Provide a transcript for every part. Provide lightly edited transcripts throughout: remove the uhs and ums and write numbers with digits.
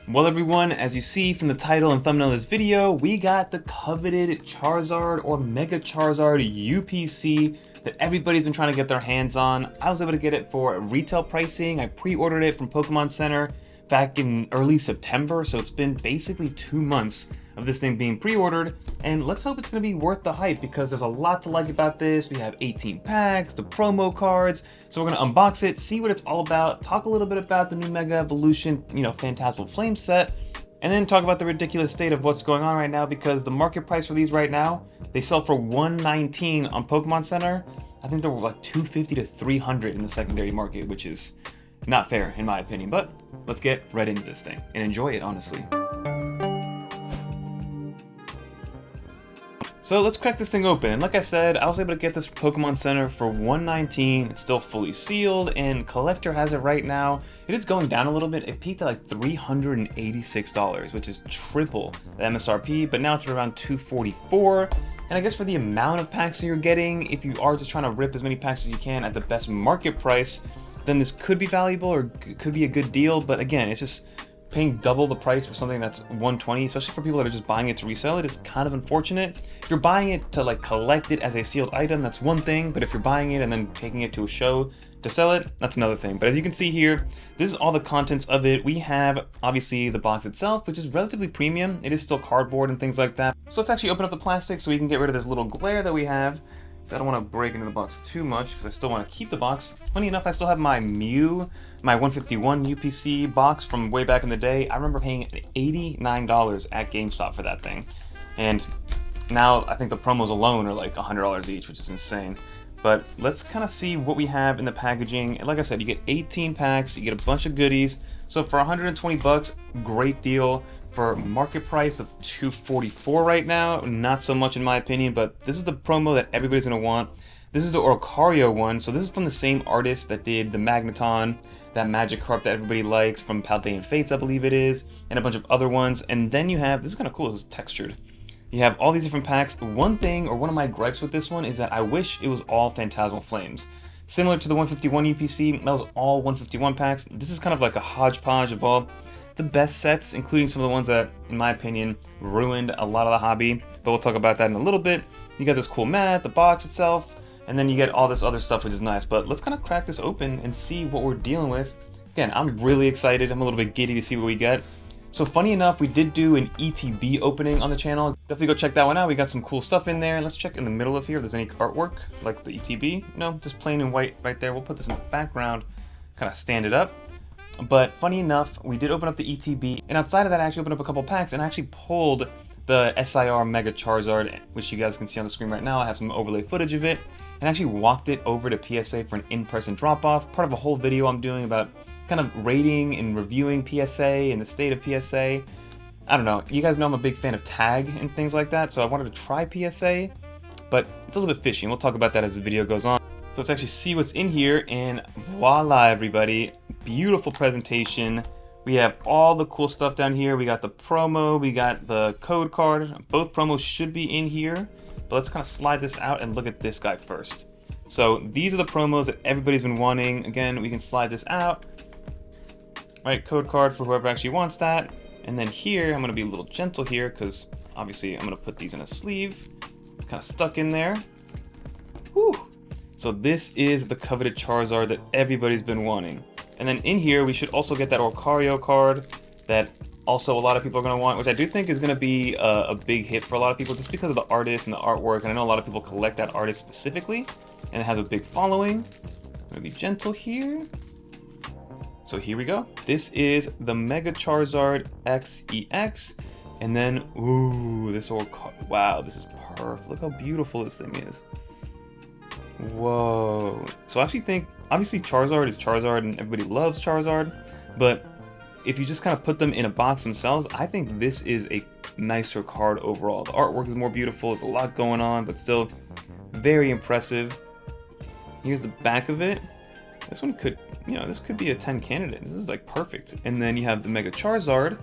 Well everyone, as you see from the title and thumbnail of this video, we got the coveted Charizard or Mega Charizard UPC that everybody's been trying to get their hands on. I was able to get it for retail pricing. I pre-ordered it from Pokémon Center back in early September, so it's been basically 2 months of this thing being pre-ordered, and let's hope it's going to be worth the hype because there's a lot to like about this. We have 18 packs, the promo cards, so we're going to unbox it, see what it's all about, talk a little bit about the new Mega Evolution, Phantasmal Flame set, and then talk about the ridiculous state of what's going on right now because the market price for these right now, they sell for $119 on Pokémon Center. I think they're like $250 to $300 in the secondary market, which is not fair in my opinion, but let's get right into this thing and enjoy it, honestly. So let's crack this thing open, and like I said, I was able to get this from Pokémon Center for $119. It's still fully sealed, and Collector has it right now. It is going down a little bit. It peaked at like $386, which is triple the MSRP, but now it's around $244. And I guess for the amount of packs that you're getting, if you are just trying to rip as many packs as you can at the best market price, then this could be valuable or could be a good deal, but again, it's just paying double the price for something that's $120, especially for people that are just buying it to resell it, is kind of unfortunate. If you're buying it to like collect it as a sealed item, that's one thing, but if you're buying it and then taking it to a show to sell it, that's another thing. But as you can see here, this is all the contents of it. We have obviously the box itself, which is relatively premium. It is still cardboard and things like that. So let's actually open up the plastic so we can get rid of this little glare that we have. So I don't want to break into the box too much because I still want to keep the box. Funny enough, I still have my my 151 UPC box from way back in the day. I remember paying $89 at GameStop for that thing. And now I think the promos alone are like $100 each, which is insane. But let's kind of see what we have in the packaging. And like I said, you get 18 packs, you get a bunch of goodies. So for 120 bucks, great deal. For market price of $244 right now, not so much in my opinion, but this is the promo that everybody's gonna want. This is the Oricorio one, so this is from the same artist that did the Magneton, that Magikarp that everybody likes from Paldean Fates, I believe it is, and a bunch of other ones. And then you have, this is kind of cool, this is textured. You have all these different packs. One thing, or one of my gripes with this one, is that I wish it was all Phantasmal Flames. Similar to the 151 UPC, that was all 151 packs. This is kind of like a hodgepodge of all the best sets, including some of the ones that, in my opinion, ruined a lot of the hobby, but we'll talk about that in a little bit. You got this cool mat, the box itself, and then you get all this other stuff, which is nice. But let's kind of crack this open and see what we're dealing with. Again, I'm really excited. I'm a little bit giddy to see what we get. So funny enough, we did do an ETB opening on the channel. Definitely go check that one out. We got some cool stuff in there. Let's check in the middle of here if there's any artwork, like the ETB. No, just plain and white right there. We'll put this in the background, kind of stand it up. But funny enough, we did open up the ETB, and outside of that I actually opened up a couple packs and actually pulled the SIR Mega Charizard, which you guys can see on the screen right now. I have some overlay footage of it, and actually walked it over to PSA for an in-person drop-off, part of a whole video I'm doing about kind of rating and reviewing PSA and the state of PSA. I don't know, you guys know I'm a big fan of tag and things like that, so I wanted to try PSA, but it's a little bit fishy, and we'll talk about that as the video goes on. So let's actually see what's in here, and voila everybody, beautiful presentation. We have all the cool stuff down here. We got the promo, we got the code card. Both promos should be in here, but let's kind of slide this out and look at this guy first. So these are the promos that everybody's been wanting. Again, we can slide this out. Right, code card for whoever actually wants that. And then here, I'm gonna be a little gentle here because obviously I'm gonna put these in a sleeve. Kind of stuck in there. Whew. So this is the coveted Charizard that everybody's been wanting. And then in here, we should also get that Oricorio card that also a lot of people are going to want, which I do think is going to be a big hit for a lot of people just because of the artist and the artwork. And I know a lot of people collect that artist specifically, and it has a big following. I'm going to be gentle here. So here we go. This is the Mega Charizard XEX. And then, ooh, this Oricorio. Wow, this is perfect. Look how beautiful this thing is. Whoa. So I actually think, obviously Charizard is Charizard and everybody loves Charizard, but if you just kind of put them in a box themselves, I think this is a nicer card overall. The artwork is more beautiful, there's a lot going on, but still very impressive. Here's the back of it. This one could, this could be a 10 candidate. This is like perfect. And then you have the Mega Charizard,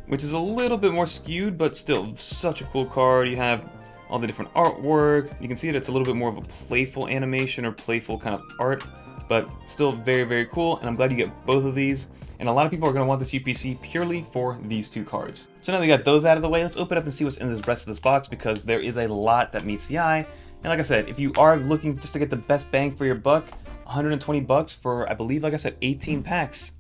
which is a little bit more skewed, but still such a cool card. You have all the different artwork. You can see that it's a little bit more of a playful animation or playful kind of art, but still very, very cool. And I'm glad you get both of these. and a lot of people are going to want this UPC purely for these two cards. So now we got those out of the way, let's open up and see what's in the rest of this box, because there is a lot that meets the eye. And like I said, if you are looking just to get the best bang for your buck, 120 bucks for, I believe, like I said, 18 packs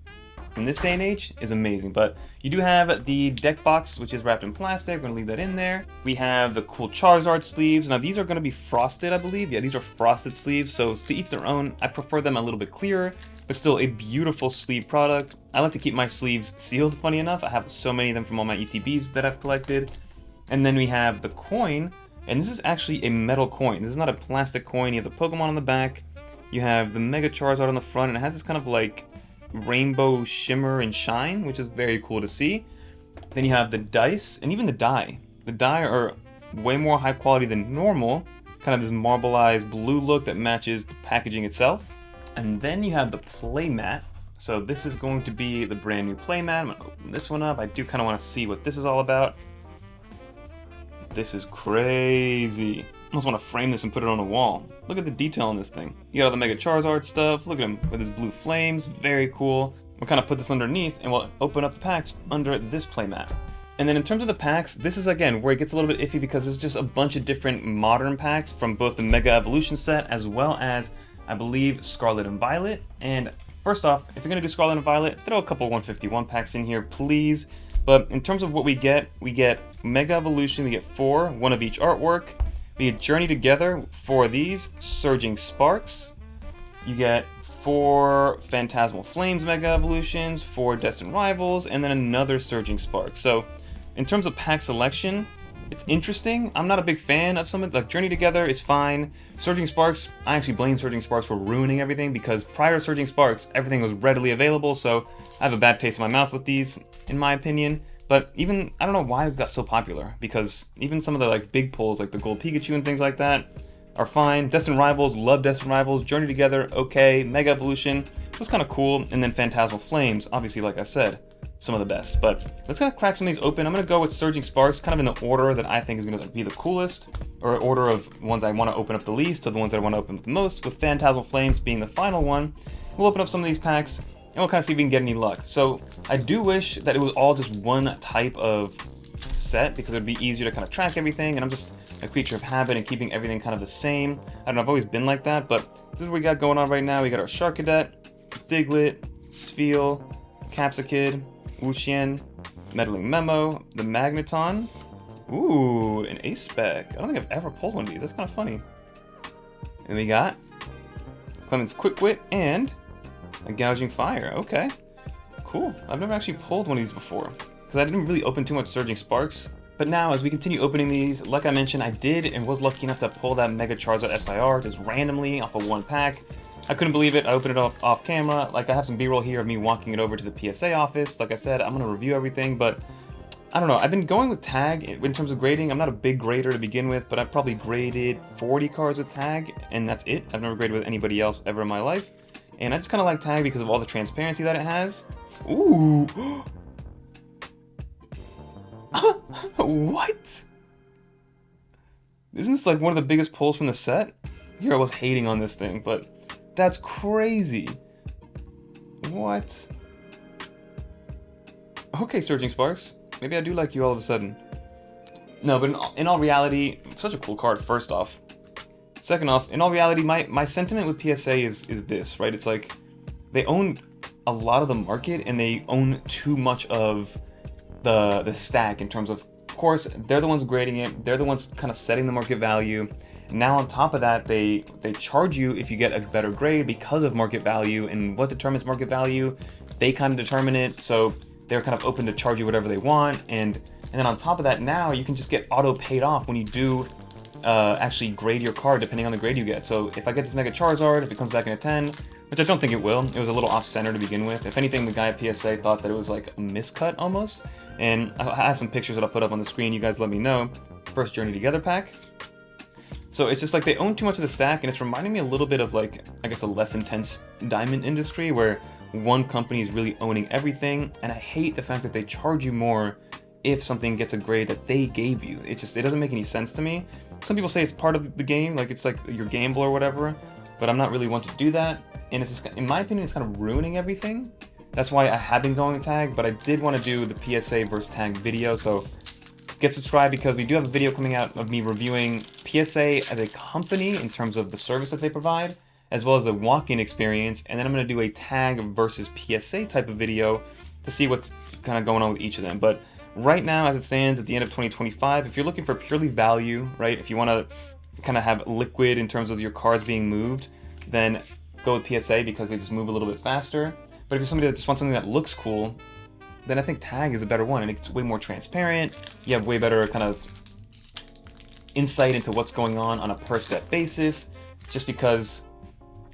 in this day and age is amazing. But you do have the deck box, which is wrapped in plastic. We're gonna leave that in there. We have the cool Charizard sleeves. Now these are gonna be frosted, I believe. Yeah, these are frosted sleeves, so to each their own. I prefer them a little bit clearer, but still a beautiful sleeve product. I like to keep my sleeves sealed, funny enough. I have so many of them from all my ETBs that I've collected. And then we have the coin, and this is actually a metal coin. This is not a plastic coin. You have the Pokemon on the back. You have the Mega Charizard on the front, and it has this kind of like rainbow shimmer and shine, which is very cool to see. Then you have the dice, and even the die. The die are way more high quality than normal, kind of this marbleized blue look that matches the packaging itself. And then you have the playmat. So this is going to be the brand new playmat. I'm gonna open this one up. I do kind of want to see what this is all about. This is crazy. I almost want to frame this and put it on a wall. Look at the detail on this thing. You got all the Mega Charizard stuff. Look at him with his blue flames. Very cool. We'll kind of put this underneath and we'll open up the packs under this playmat. And then in terms of the packs, this is again where it gets a little bit iffy because there's just a bunch of different modern packs from both the Mega Evolution set as well as, I believe, Scarlet and Violet. And first off, if you're going to do Scarlet and Violet, throw a couple 151 packs in here, please. But in terms of what we get Mega Evolution, we get 4, one of each artwork. We get Journey Together, 4 of these, Surging Sparks. You get 4 Phantasmal Flames Mega Evolutions, 4 Destined Rivals, and then another Surging Sparks. So in terms of pack selection, it's interesting. I'm not a big fan of some of like Journey Together is fine. Surging Sparks, I actually blame Surging Sparks for ruining everything because prior to Surging Sparks, everything was readily available, so I have a bad taste in my mouth with these, in my opinion. But even, I don't know why it got so popular, because even some of the like big pulls, like the Gold Pikachu and things like that, are fine. Destined Rivals, love Destined Rivals. Journey Together, okay. Mega Evolution was kind of cool. And then Phantasmal Flames, obviously, like I said, some of the best. But let's kind of crack some of these open. I'm going to go with Surging Sparks, kind of in the order that I think is going to be the coolest, or order of ones I want to open up the least to the ones I want to open up the most, with Phantasmal Flames being the final one. We'll open up some of these packs, and we'll kind of see if we can get any luck. So I do wish that it was all just one type of set, because it would be easier to kind of track everything, and I'm just a creature of habit and keeping everything kind of the same. I don't know, I've always been like that, but this is what we got going on right now. We got our Sharkadet, Diglett, Spheal, Capsakid, Wuxian, Meddling Memo, the Magneton. Ooh, an Ace Spec. I don't think I've ever pulled one of these. That's kind of funny. And we got Clement's Quick Wit and a Gouging Fire. Okay, cool. I've never actually pulled one of these before because I didn't really open too much Surging Sparks. But now, as we continue opening these, like I mentioned, I did and was lucky enough to pull that Mega Charizard SIR just randomly off of one pack. I couldn't believe it. I opened it off camera. Like, I have some B-roll here of me walking it over to the PSA office. Like I said, I'm going to review everything, but I don't know. I've been going with Tag in terms of grading. I'm not a big grader to begin with, but I've probably graded 40 cards with Tag, and that's it. I've never graded with anybody else ever in my life. And I just kind of like Tag because of all the transparency that it has. Ooh! What? Isn't this like one of the biggest pulls from the set? Here I was hating on this thing, but that's crazy. What? Okay, Surging Sparks. Maybe I do like you all of a sudden. No, but in all reality, such a cool card, first off. Second off, in all reality, my sentiment with PSA is this, right? It's like, they own a lot of the market, and they own too much of the stack in terms of course, they're the ones grading it, they're the ones kind of setting the market value. Now on top of that, they charge you if you get a better grade because of market value, and what determines market value? They kind of determine it, so they're kind of open to charge you whatever they want, and then on top of that, now you can just get auto paid off when you do actually grade your card depending on the grade you get. So if I get this Mega Charizard, if it comes back in a 10, which I don't think it will, it was a little off-center to begin with. If anything, the guy at PSA thought that it was like a miscut almost, and I have some pictures that I'll put up on the screen, you guys let me know. First Journey Together pack. So it's just like they own too much of the stack, and it's reminding me a little bit of like, I guess, a less intense diamond industry where one company is really owning everything, and I hate the fact that they charge you more if something gets a grade that they gave you. It doesn't make any sense to me. Some people say it's part of the game, like it's like your gamble or whatever, but I'm not really one to do that, and it's just, in my opinion, it's kind of ruining everything. That's why I have been going tag, but I did want to do the PSA versus tag video, so get subscribed because we do have a video coming out of me reviewing PSA as a company in terms of the service that they provide, as well as the walk-in experience, and then I'm going to do a tag versus PSA type of video to see what's kind of going on with each of them. But right now, as it stands at the end of 2025, if you're looking for purely value, right, if you want to kind of have liquid in terms of your cards being moved, then go with PSA because they just move a little bit faster. But if you're somebody that just wants something that looks cool, then I think tag is a better one, and it's way more transparent. You have way better kind of insight into what's going on a per step basis, just because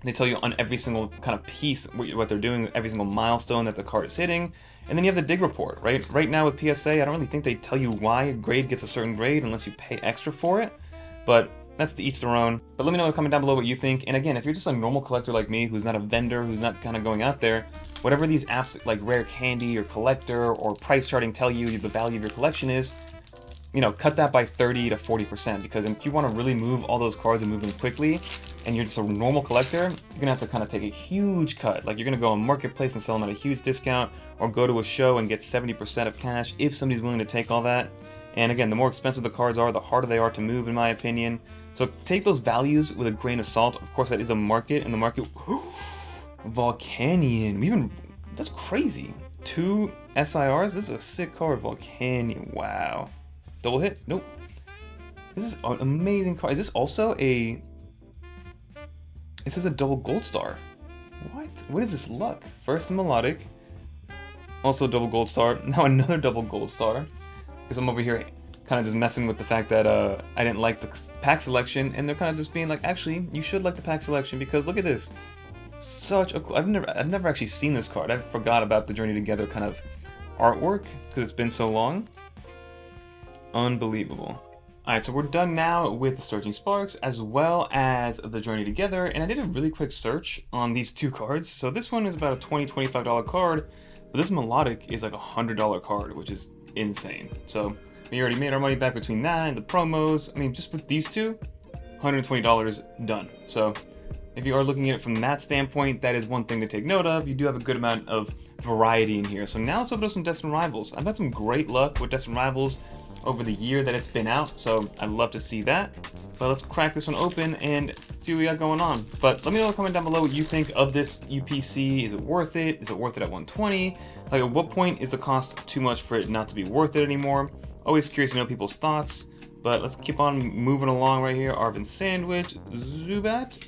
they tell you on every single kind of piece what they're doing, every single milestone that the card is hitting. And then you have the dig report, right? Right now with PSA, I don't really think they tell you why a grade gets a certain grade unless you pay extra for it, but that's to each their own. But let me know in the comment down below what you think. And again, if you're just a normal collector like me, who's not a vendor, who's not kind of going out there, whatever these apps like Rare Candy or Collector or Price Charting tell you the value of your collection is, you know, cut that by 30 to 40%, because if you want to really move all those cards and move them quickly, and you're just a normal collector, you're gonna have to kind of take a huge cut. Like, you're gonna go on Marketplace and sell them at a huge discount, or go to a show and get 70% of cash if somebody's willing to take all that. And again, the more expensive the cards are, the harder they are to move, in my opinion. So take those values with a grain of salt. Of course, that is a market, and the market... Volcanion. That's crazy. 2 SIRs? This is a sick card, Volcanion. Wow. Double hit? Nope. This is an amazing card. Is this also a... This is a double gold star. What? What is this luck? First a melodic. Also a double gold star. Now another double gold star. Because I'm over here kind of just messing with the fact that I didn't like the pack selection, and they're kind of just being like, actually, you should like the pack selection because look at this. Such a cool... I've never actually seen this card. I forgot about the Journey Together kind of artwork because it's been so long. Unbelievable. Alright, so we're done now with the Searching Sparks as well as the Journey Together, and I did a really quick search on these two cards. So this one is about a $20, $25 card, but this melodic is like a $100 card, which is insane. So we already made our money back between that and the promos. I mean, just with these two, $120 done. So if you are looking at it from that standpoint, that is one thing to take note of. You do have a good amount of variety in here. So now let's open up some Destined Rivals. I've had some great luck with Destined Rivals over the year that it's been out, so I'd love to see that. But let's crack this one open and see what we got going on. But let me know in the comment down below what you think of this UPC. Is it worth it? Is it worth it at 120? Like, at what point is the cost too much for it not to be worth it anymore? Always curious to know people's thoughts. But let's keep on moving along right here. Arvin Sandwich, Zubat,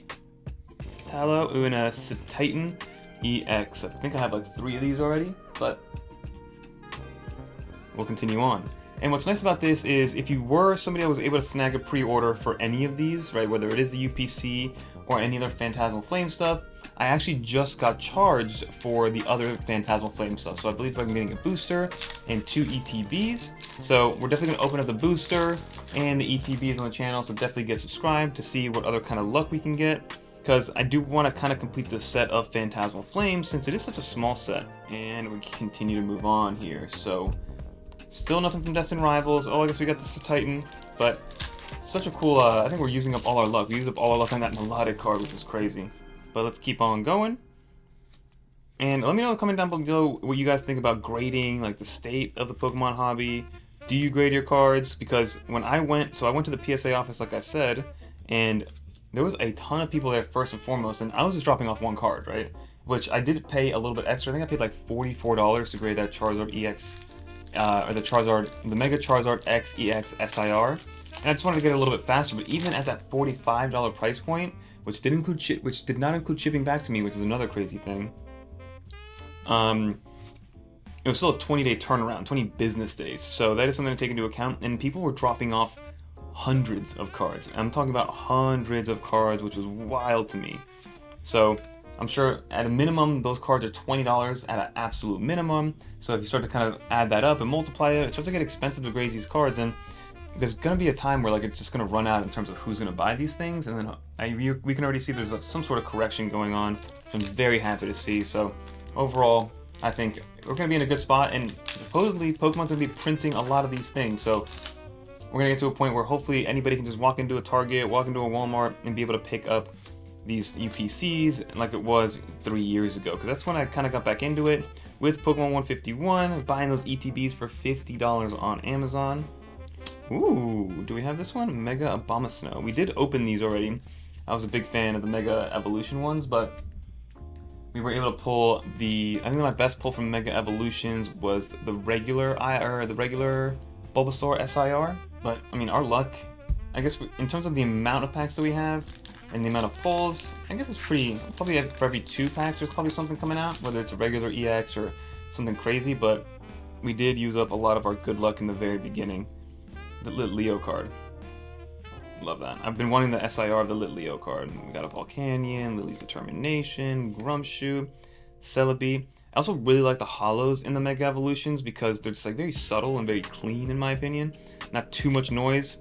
Tallow, and a Titan EX. I think I have like 3 of these already, but we'll continue on. And what's nice about this is if you were somebody that was able to snag a pre-order for any of these, right, whether it is the UPC or any other Phantasmal Flame stuff, I actually just got charged for the other Phantasmal Flame stuff. So I believe I'm getting a booster and 2 ETBs. So we're definitely going to open up the booster and the ETBs on the channel, so definitely get subscribed to see what other kind of luck we can get, because I do want to kind of complete the set of Phantasmal Flame since it is such a small set. And we continue to move on here. So still nothing from Destined Rivals. Oh, I guess we got this Titan, but such a cool, I think we're using up all our luck. We used up all our luck on that melodic card, which is crazy. But let's keep on going. And let me know in the comment down below what you guys think about grading, like the state of the Pokemon hobby. Do you grade your cards? Because when I went to the PSA office, like I said, and there was a ton of people there first and foremost, and I was just dropping off one card, right? Which I did pay a little bit extra. I think I paid like $44 to grade that Charizard EX, or the Mega Charizard X EX SIR. And I just wanted to get it a little bit faster, but even at that $45 price point, which did not include shipping back to me, which is another crazy thing. It was still a 20-day turnaround, 20 business days. So that is something to take into account. And people were dropping off hundreds of cards. I'm talking about hundreds of cards, which was wild to me. So I'm sure at a minimum, those cards are $20 at an absolute minimum. So if you start to kind of add that up and multiply it, it starts to get expensive to grade these cards. And there's going to be a time where like it's just going to run out in terms of who's going to buy these things. And then we can already see there's some sort of correction going on, which I'm very happy to see. So overall, I think we're going to be in a good spot. And supposedly Pokemon's going to be printing a lot of these things. So we're going to get to a point where hopefully anybody can just walk into a Target, walk into a Walmart, and be able to pick up these UPCs like it was 3 years ago, because that's when I kind of got back into it with Pokemon 151, buying those ETBs for $50 on Amazon. Ooh, do we have this one? Mega Abomasnow. We did open these already. I was a big fan of the Mega Evolution ones, but we were able to pull I think my best pull from Mega Evolutions was the regular Bulbasaur SIR. But I mean, our luck, I guess in terms of the amount of packs that we have and the amount of pulls, I guess it's probably for every 2 packs there's probably something coming out, whether it's a regular EX or something crazy. But we did use up a lot of our good luck in the very beginning. The Lit Leo card. Love that. I've been wanting the SIR of the Lit Leo card. We got a Volcanion, Lily's Determination, Grumshoe, Celebi. I also really like the hollows in the Mega Evolutions because they're just like very subtle and very clean in my opinion. Not too much noise.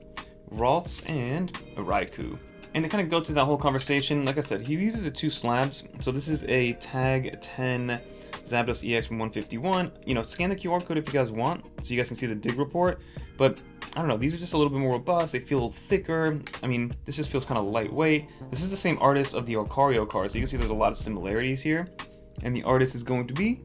Ralts and a Raikou. And to kind of go through that whole conversation, like I said, these are the 2 slabs. So this is a Tag 10 Zapdos EX from 151. You know, scan the QR code if you guys want, so you guys can see the dig report. But I don't know, these are just a little bit more robust. They feel thicker. I mean, this just feels kind of lightweight. This is the same artist of the Oricorio card, so you can see there's a lot of similarities here. And the artist is going to be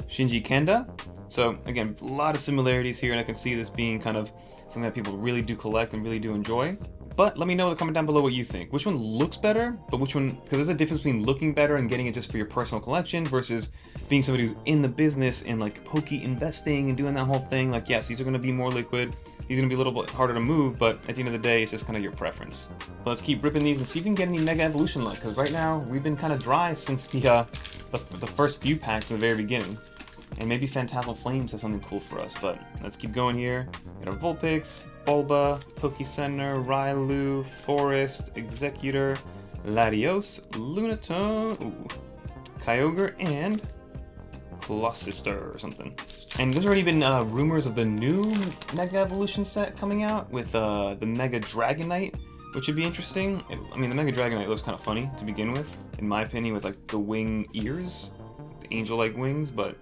Shinji Kenda. So again, a lot of similarities here, and I can see this being kind of something that people really do collect and really do enjoy. But let me know in the comment down below what you think. Which one looks better, but which one, because there's a difference between looking better and getting it just for your personal collection versus being somebody who's in the business and like Poke investing and doing that whole thing. Like, yes, these are going to be more liquid. These are going to be a little bit harder to move, but at the end of the day, it's just kind of your preference. But let's keep ripping these and see if we can get any Mega Evolution luck, because right now we've been kind of dry since the first few packs in the very beginning. And maybe Phantasmal Flames has something cool for us, but let's keep going here. Got our Vulpix, Bulba, Poké Center, Railu, Forest, Executor, Latios, Lunatone, Kyogre, and Clossister or something. And there's already been rumors of the new Mega Evolution set coming out with the Mega Dragonite, which would be interesting. I mean, the Mega Dragonite looks kind of funny to begin with, in my opinion, with like the wing ears, the angel-like wings, but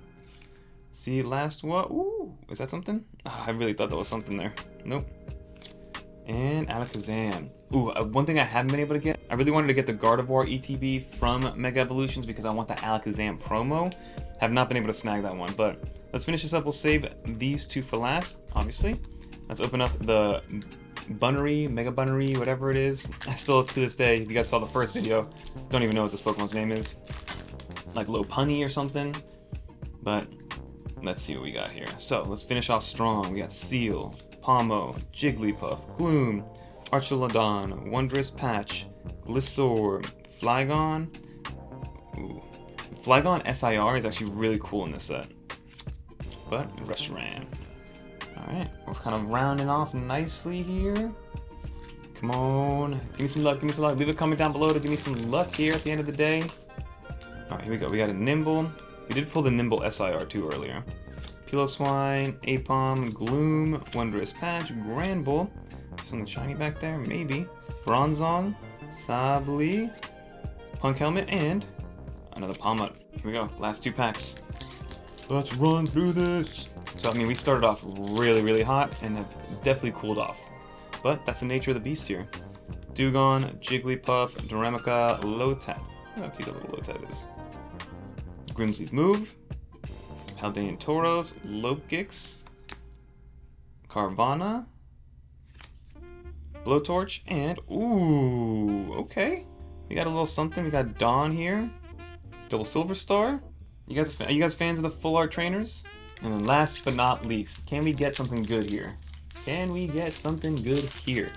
see, last what? Ooh, is that something? Oh, I really thought that was something there. Nope. And Alakazam. Ooh, one thing I haven't been able to get, I really wanted to get the Gardevoir ETB from Mega Evolutions because I want the Alakazam promo. Have not been able to snag that one, but let's finish this up. We'll save these 2 for last, obviously. Let's open up the Bunnery, Mega Bunnery, whatever it is. I still, to this day, if you guys saw the first video, don't even know what this Pokemon's name is. Like Lopunny or something. But let's see what we got here. So let's finish off strong. We got Seal, Pomo, Jigglypuff, Gloom, Archelodon, Wondrous Patch, Gliscor, Flygon. Ooh. Flygon SIR is actually really cool in this set. But Reshiram. Alright, we're kind of rounding off nicely here. Come on. Give me some luck, give me some luck. Leave a comment down below to give me some luck here at the end of the day. Alright, here we go. We got a Nimble. We did pull the Nimble SIR too earlier. Piloswine, Apom, Gloom, Wondrous Patch, Granbull. Something shiny back there, maybe. Bronzong, Sabli, Punk Helmet, and another Palmut. Here we go, last 2 packs. Let's run through this. So, I mean, we started off really, really hot and have definitely cooled off. But that's the nature of the beast here. Dewgong, Jigglypuff, Doremica, Lotad. Look how cute that little Lotad is. Grimsley's Move, Paldean Tauros, Lopgix, Carvana, Blowtorch, and ooh, okay. We got a little something. We got Dawn here, Double Silver Star. Are you guys fans of the full art trainers? And then last but not least, can we get something good here? Can we get something good here?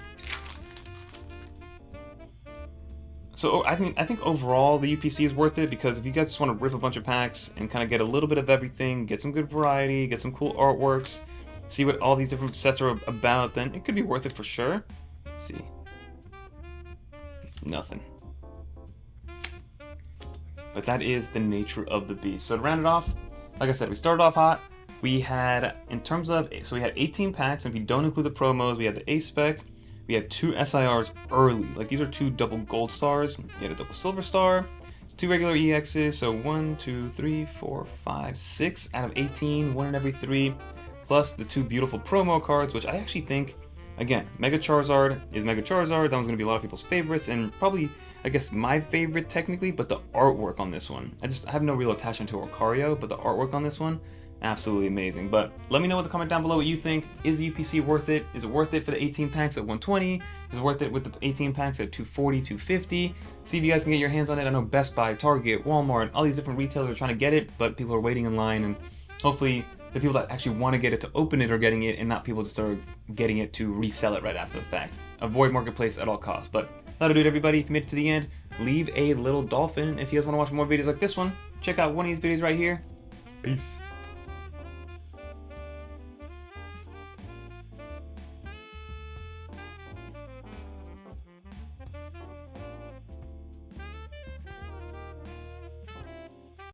So I think overall the UPC is worth it because if you guys just want to rip a bunch of packs and kind of get a little bit of everything, get some good variety, get some cool artworks, see what all these different sets are about, then it could be worth it for sure. Let's see. Nothing. But that is the nature of the beast. So to round it off, like I said, we started off hot. We had, in terms of, so we had 18 packs, and if you don't include the promos, we had the A-Spec. We had 2 SIRs early. Like, these are 2 double gold stars. You had a double silver star, 2 regular EXs. So 1, 2, 3, 4, 5, 6 out of 18, 1 in every 3. Plus the 2 beautiful promo cards, which I actually think, again, Mega Charizard is Mega Charizard. That one's going to be a lot of people's favorites. And probably I guess, my favorite technically, but the artwork on this one, I have no real attachment to Oricorio, but the artwork on this one, absolutely amazing. But let me know in the comment down below what you think. Is UPC worth it? Is it worth it for the 18 packs at 120? Is it worth it with the 18 packs at 240, 250? See if you guys can get your hands on it. I know Best Buy, Target, Walmart, all these different retailers are trying to get it, but people are waiting in line, and hopefully the people that actually want to get it to open it are getting it, and not people just are getting it to resell it right after the fact. Avoid marketplace at all costs. But that'll do it, everybody. If you made it to the end, leave a little dolphin. If you guys want to watch more videos like this one, check out one of these videos right here. Peace.